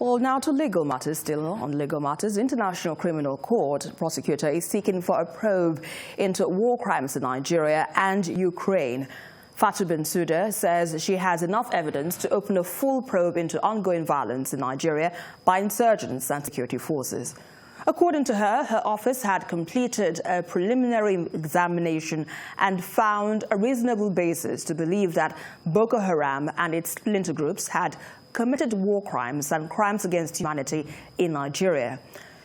Well, now to legal matters. Still on legal matters, International Criminal Court prosecutor is seeking for a probe into war crimes in Nigeria and Ukraine. Fatou Bensouda says she has enough evidence to open a full probe into ongoing violence in Nigeria by insurgents and security forces. According to her, her office had completed a preliminary examination and found a reasonable basis to believe that Boko Haram and its splinter groups had committed war crimes and crimes against humanity in Nigeria.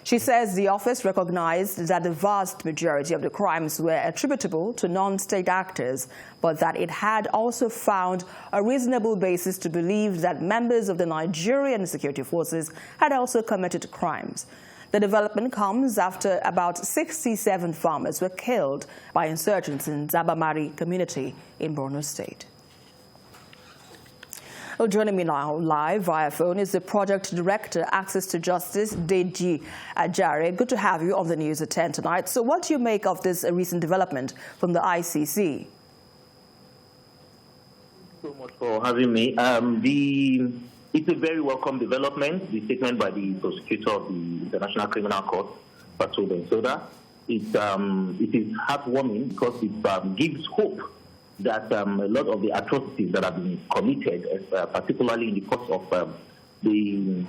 She says the office recognized that the vast majority of the crimes were attributable to non-state actors, but that it had also found a reasonable basis to believe that members of the Nigerian security forces had also committed crimes. The development comes after about 67 farmers were killed by insurgents in Zabamari community in Borno State. Well, joining me now live via phone is the Project Director, Access to Justice, Deji Ajare. Good to have you on the News at 10 tonight. So what do you make of this recent development from the ICC? Thank you so much for having me. It's a very welcome development, the statement by the prosecutor of the International Criminal Court, Fatou Bensouda. It is heartwarming because it gives hope that a lot of the atrocities that have been committed, particularly in the course of the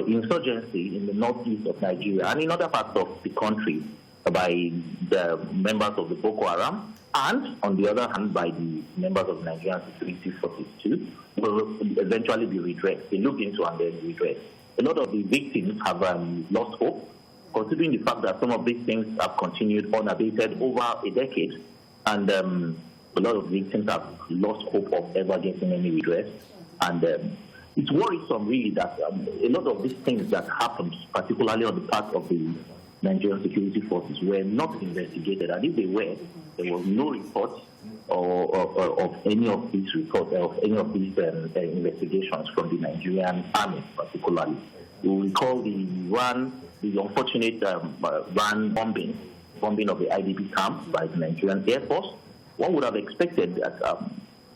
insurgency in the northeast of Nigeria and in other parts of the country by the members of the Boko Haram, and on the other hand by the members of the Nigerian security forces too, will eventually be redressed. They look into and then redressed. A lot of the victims have lost hope, considering the fact that some of these things have continued unabated over a decade, and a lot of victims have lost hope of ever getting any redress. And it's worrisome, really, that a lot of these things that happened, particularly on the part of the Nigerian security forces, were not investigated. And if they were, there was no report of any of these reports, of any of these investigations from the Nigerian army, particularly. You recall the unfortunate bombing of the IDP camp by the Nigerian Air Force. One would have expected that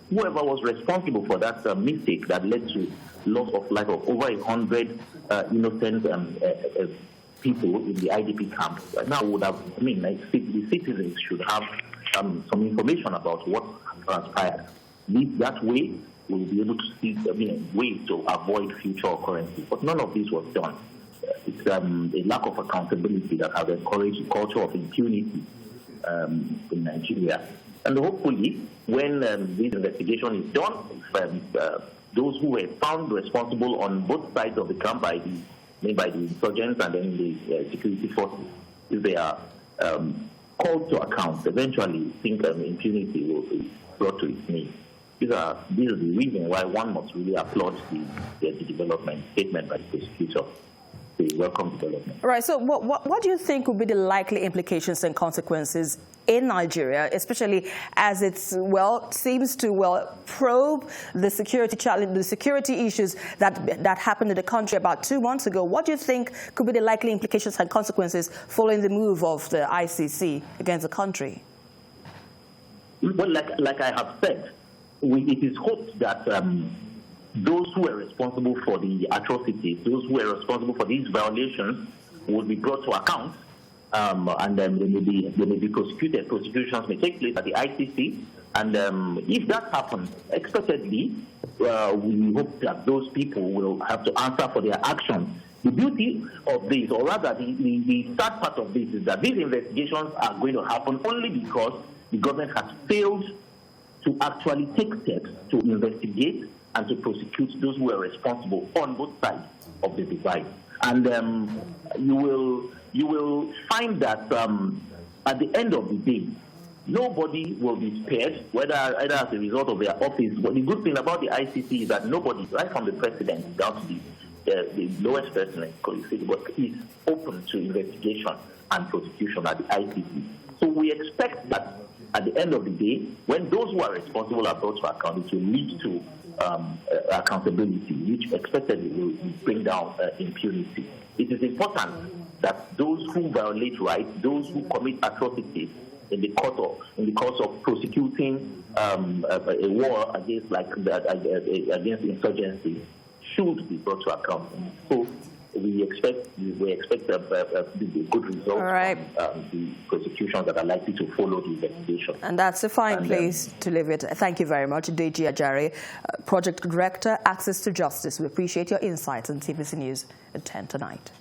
whoever was responsible for that mistake that led to loss of life of over 100 innocent people in the IDP camp now would have, the citizens should have some information about what transpired. That way, we'll be able to see ways to avoid future occurrences. But none of this was done. It's a lack of accountability that has encouraged a culture of impunity in Nigeria. And hopefully, when this investigation is done, if, those who were found responsible on both sides of the camp by the insurgents and then the security forces, if they are called to account, eventually I think impunity will be brought to its knees. This is the reason why one must really applaud the development statement by the prosecutor. Welcome development. Right. So what do you think would be the likely implications and consequences in Nigeria, especially as it seems to probe the security challenge, the security issues that happened in the country about 2 months ago? What do you think could be the likely implications and consequences following the move of the ICC against the country? Well, like I have said, it is hoped that those who were responsible for the atrocities, those who were responsible for these violations, would be brought to account, and then they may be prosecuted. Prosecutions may take place at the ICC, and if that happens, expectedly, we hope that those people will have to answer for their actions. The beauty of this, or rather the sad part of this, is that these investigations are going to happen only because the government has failed to actually take steps to investigate and to prosecute those who are responsible on both sides of the divide. And you will find that at the end of the day, nobody will be spared, either as a result of their office. But the good thing about the ICC is that nobody, right from the president down to the lowest person, is open to investigation and prosecution at the ICC. So we expect that at the end of the day, when those who are responsible are brought to account, it will lead to accountability, which expectedly will bring down impunity. It is important that those who violate rights, those who commit atrocities in the course of prosecuting a war against insurgency, should be brought to account. So we expect a good result from the prosecutions that are likely to follow the investigation. And that's a fine place to leave it. Thank you very much, Deji Ajari, Project Director, Access to Justice. We appreciate your insights on TVC News at 10 tonight.